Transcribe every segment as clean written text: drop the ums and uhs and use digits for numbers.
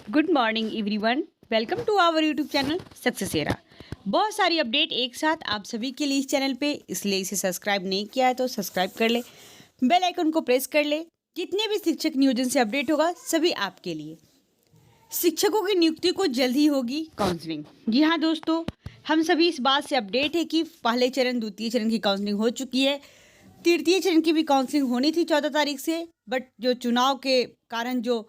Good morning everyone. Welcome to our YouTube channel success era. बहुत सारी update एक साथ आप सभी के लिए इस चैनल पे, इसलिए इसे सब्सक्राइब नहीं किया है तो सब्सक्राइब कर ले, बेल आइकन को प्रेस कर ले। जितने भी शिक्षक नियोजन से अपडेट होगा सभी आपके लिए। शिक्षकों की नियुक्ति को जल्द ही होगी काउंसलिंग। जी हाँ दोस्तों, हम सभी इस बात से अपडेट है कि पहले चरण द्वितीय चरण की काउंसलिंग हो चुकी है। तृतीय चरण की भी काउंसलिंग होनी थी 14 तारीख से, बट जो चुनाव के कारण जो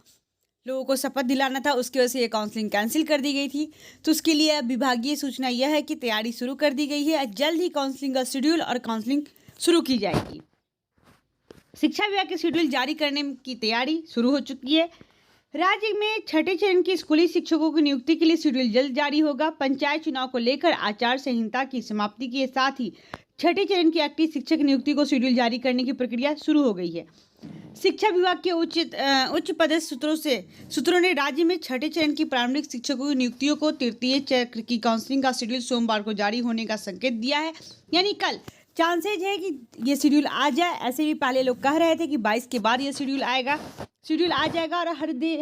लोगों को शपथ दिलाना था उसकी वजह से ये काउंसलिंग कैंसिल कर दी गई थी। तो उसके लिए अब विभागीय सूचना यह है कि तैयारी शुरू कर दी गई है। जल्द ही काउंसलिंग का शेड्यूल और काउंसलिंग शुरू की जाएगी। शिक्षा विभाग के शेड्यूल जारी करने की तैयारी शुरू हो चुकी है। राज्य में छठे चरण की स्कूली शिक्षकों की नियुक्ति के लिए शेड्यूल जल्द जारी होगा। पंचायत चुनाव को लेकर आचार संहिता की समाप्ति के साथ ही छठे चरण की एक्टिव शिक्षक नियुक्ति को शेड्यूल जारी करने की प्रक्रिया शुरू हो गई है। शिक्षा विभाग के उच्च पदस्थ सूत्रों ने राज्य में छठे चरण की प्रारंभिक शिक्षकों की नियुक्तियों को तृतीय चक्र की काउंसलिंग का शेड्यूल सोमवार को जारी होने का संकेत दिया है। यानी कल चांसेज है कि ये शेड्यूल आ जाए। ऐसे भी पहले लोग कह रहे थे कि 22 के बाद ये शेड्यूल आ जाएगा और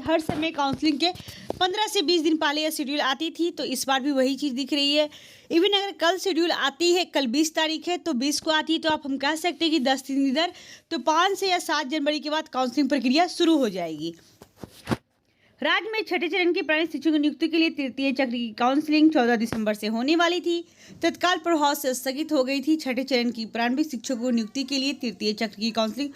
हर समय काउंसलिंग के 15 से 20 दिन पहले यह शेड्यूल आती थी। तो इस बार भी वही चीज़ दिख रही है। इवन अगर कल शेड्यूल आती है, कल 20 तारीख है, तो 20 को आती है तो आप हम कह सकते हैं कि 10 दिन इधर तो 5 से या 7 जनवरी के बाद काउंसलिंग प्रक्रिया शुरू हो जाएगी। राज्य में छठे चरण की प्रारंभिक शिक्षकों की नियुक्ति के लिए तृतीय चक्र की काउंसलिंग 14 दिसंबर से होने वाली थी, तत्काल प्रभाव से स्थगित हो गई थी। छठे चरण की प्रारंभिक शिक्षकों की नियुक्ति के लिए तृतीय चक्र की काउंसलिंग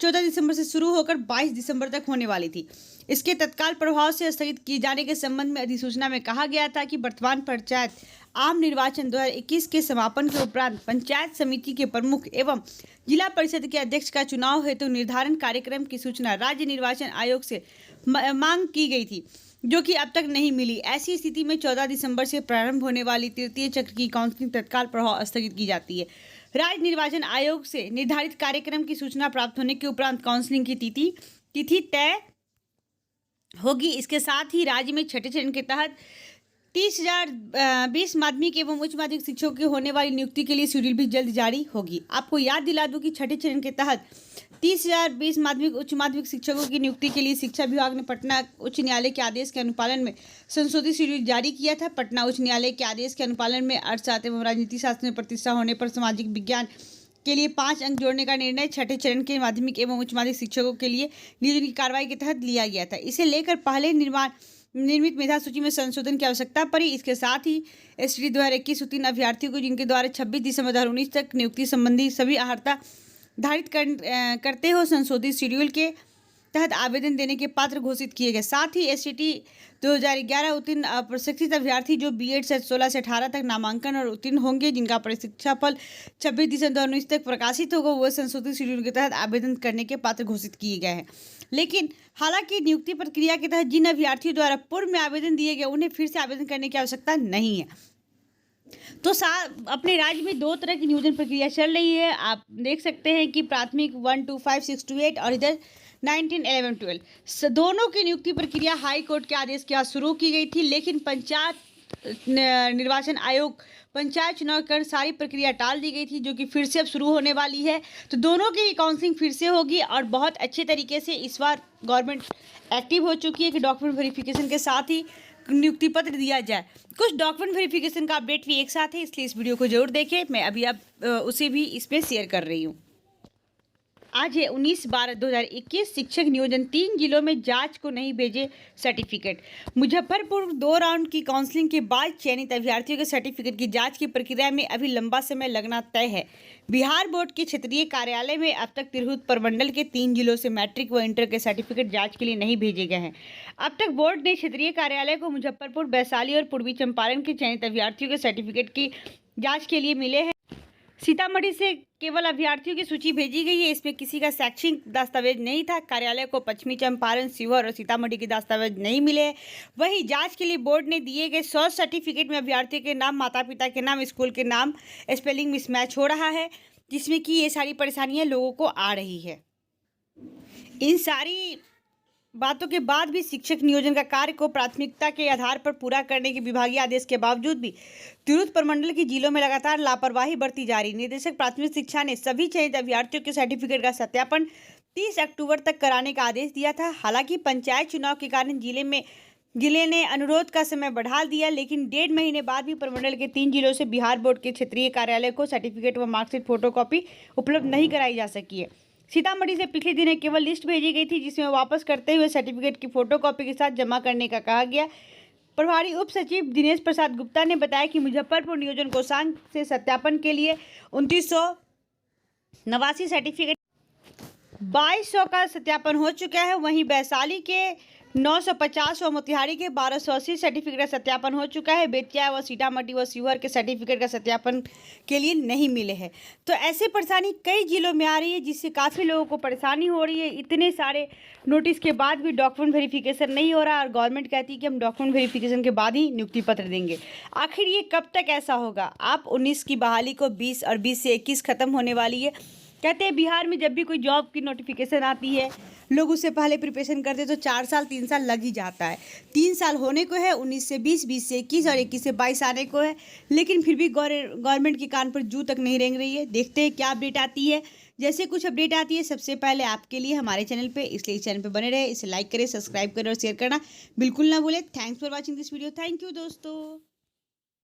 14 दिसंबर से शुरू होकर 22 दिसंबर तक होने वाली थी। इसके तत्काल प्रभाव से स्थगित किए जाने के संबंध में अधिसूचना में कहा गया था कि वर्तमान पंचायत आम निर्वाचन 2021 के समापन के उपरांत पंचायत समिति के प्रमुख एवं जिला परिषद के अध्यक्ष का चुनाव हेतु निर्धारण कार्यक्रम की सूचना राज्य निर्वाचन आयोग से मांग की गई थी, जो कि अब तक नहीं मिली। ऐसी स्थिति में 14 दिसंबर से प्रारंभ होने वाली तृतीय चक्र की काउंसलिंग तत्काल प्रभाव स्थगित की जाती है। राज्य निर्वाचन आयोग से निर्धारित कार्यक्रम की सूचना प्राप्त होने के उपरांत काउंसलिंग की तिथि तय होगी। इसके साथ ही राज्य में छठे चरण के तहत 30,020 माध्यमिक एवं उच्च माध्यमिक शिक्षकों की होने वाली नियुक्ति के लिए शेड्यूल भी जल्द जारी होगी। आपको याद दिला दूं कि छठे चरण के तहत 30,020 माध्यमिक उच्च माध्यमिक शिक्षकों की नियुक्ति के लिए शिक्षा विभाग ने पटना उच्च न्यायालय के आदेश के अनुपालन में संशोधित शेड्यूल जारी किया था। पटना उच्च न्यायालय के आदेश के अनुपालन में अर्थशास्त्र एवं राजनीति शास्त्र में प्रतिष्ठा होने पर सामाजिक विज्ञान के लिए 5 अंक जोड़ने का निर्णय छठे चरण के माध्यमिक एवं उच्च माध्यमिक शिक्षकों के लिए नियोजन की कार्रवाई के तहत लिया गया था। इसे लेकर पहले निर्मित मेधा सूची में संशोधन की आवश्यकता पड़ी। इसके साथ ही एसटी 2021 उत्तीर्ण अभ्यर्थियों को जिनके द्वारा 26 दिसंबर 2019 तक नियुक्ति संबंधी सभी अर्हता धारित करते हो संशोधित शेड्यूल के तहत आवेदन देने के पात्र घोषित किए गए। साथ ही एसटी 2011 उत्तीर्ण प्रशिक्षित अभ्यर्थी जो बीएड से 16 से 18 तक नामांकन और उत्तीर्ण होंगे, जिनका परीक्षा फल 26 दिसंबर 2019 तक प्रकाशित होगा, वो संशोधित शेड्यूल के तहत आवेदन करने के पात्र घोषित किए गए हैं। लेकिन हालांकि नियुक्ति प्रक्रिया के तहत जिन अभ्यर्थियों द्वारा पूर्व में आवेदन दिए गए उन्हें फिर से आवेदन करने की आवश्यकता नहीं है। तो अपने राज्य में 2 तरह की नियोजन प्रक्रिया चल रही है। आप देख सकते हैं कि प्राथमिक 1 2 5 6 2 8 और इधर 19 11 12 दोनों की नियुक्ति प्रक्रिया हाई कोर्ट के आदेश के बाद शुरू की गई थी। लेकिन पंचायत निर्वाचन आयोग पंचायत चुनाव कर सारी प्रक्रिया टाल दी गई थी, जो कि फिर से अब शुरू होने वाली है। तो दोनों की काउंसलिंग फिर से होगी और बहुत अच्छे तरीके से इस बार गवर्नमेंट एक्टिव हो चुकी है कि डॉक्यूमेंट वेरिफिकेशन के साथ ही नियुक्ति पत्र दिया जाए। कुछ डॉक्यूमेंट वेरिफिकेशन का अपडेट भी एक साथ है, इसलिए इस वीडियो को जरूर देखें। मैं अभी उसे भी इसमें शेयर कर रही हूँ। आज है 19/12/2021। शिक्षक नियोजन 3 जिलों में जांच को नहीं भेजे सर्टिफिकेट। मुजफ्फरपुर 2 राउंड की काउंसलिंग के बाद चयनित अभ्यर्थियों के सर्टिफिकेट की जांच की प्रक्रिया में अभी लंबा समय लगना तय है। बिहार बोर्ड के क्षेत्रीय कार्यालय में अब तक तिरहुत प्रमंडल के 3 जिलों से मैट्रिक व इंटर के सर्टिफिकेट जांच के लिए नहीं भेजे गए हैं। अब तक बोर्ड ने क्षेत्रीय कार्यालय को मुजफ्फरपुर, वैशाली और पूर्वी चंपारण के चयनित अभ्यर्थियों के सर्टिफिकेट की जाँच के लिए मिले हैं। सीतामढ़ी से केवल अभ्यर्थियों की सूची भेजी गई है, इसमें किसी का शैक्षणिक दस्तावेज नहीं था। कार्यालय को पश्चिमी चंपारण, शिवहर और सीतामढ़ी के दस्तावेज नहीं मिले हैं। वहीं जांच के लिए बोर्ड ने दिए गए 100 सर्टिफिकेट में अभ्यर्थियों के नाम, माता पिता के नाम, स्कूल के नाम स्पेलिंग मिसमैच हो रहा है, जिसमें कि ये सारी परेशानियां लोगों को आ रही है। इन सारी बातों के बाद भी शिक्षक नियोजन का कार्य को प्राथमिकता के आधार पर पूरा करने के विभागीय आदेश के बावजूद भी तिरहुत प्रमंडल की जिलों में लगातार लापरवाही बरती जा रही। निदेशक प्राथमिक शिक्षा ने सभी चयनित अभ्यर्थियों के सर्टिफिकेट का सत्यापन 30 अक्टूबर तक कराने का आदेश दिया था। हालांकि पंचायत चुनाव के कारण जिले में जिले ने अनुरोध का समय बढ़ा दिया, लेकिन 1.5 महीने बाद भी प्रमंडल के 3 जिलों से बिहार बोर्ड के क्षेत्रीय कार्यालय को सर्टिफिकेट व मार्कशीट फोटोकॉपी उपलब्ध नहीं कराई जा सकी है। सीतामढ़ी से पिछले दिनों केवल लिस्ट भेजी गई थी, जिसमें वापस करते हुए सर्टिफिकेट की फोटोकॉपी के साथ जमा करने का कहा गया। प्रभारी उप सचिव दिनेश प्रसाद गुप्ता ने बताया कि मुजफ्फरपुर नियोजन कोषांग से सत्यापन के लिए 2989 सर्टिफिकेट 2200 का सत्यापन हो चुका है। वहीं वैशाली के 950 व मोतिहारी के 1280 सर्टिफिकेट का सत्यापन हो चुका है। बेतिया व सीतामढ़ी व शिवहर के सर्टिफिकेट का सत्यापन के लिए नहीं मिले हैं। तो ऐसी परेशानी कई जिलों में आ रही है, जिससे काफ़ी लोगों को परेशानी हो रही है। इतने सारे नोटिस के बाद भी डॉक्यूमेंट वेरिफिकेशन नहीं हो रहा और गवर्नमेंट कहती है कि हम डॉक्यूमेंट वेरिफिकेशन के बाद ही नियुक्ति पत्र देंगे। आखिर ये कब तक ऐसा होगा? आप 19 की बहाली को 20 और 20 से 21 खत्म होने वाली है। कहते हैं बिहार में जब भी कोई जॉब की नोटिफिकेशन आती है, लोग उससे पहले प्रिपरेशन करते तो 4 साल 3 साल लग ही जाता है। 3 साल होने को है, 19 से 20, 20 से 21 और 21 से 22 आने को है, लेकिन फिर भी गवर्नमेंट की कान पर जू तक नहीं रेंग रही है। देखते हैं क्या अपडेट आती है। जैसे कुछ अपडेट आती है सबसे पहले आपके लिए हमारे चैनल पे, इसलिए इस चैनल पे बने रहे, इसे लाइक करें, सब्सक्राइब करें और शेयर करना बिल्कुल ना भूलें। Thanks for watching this video. Thank you दोस्तों।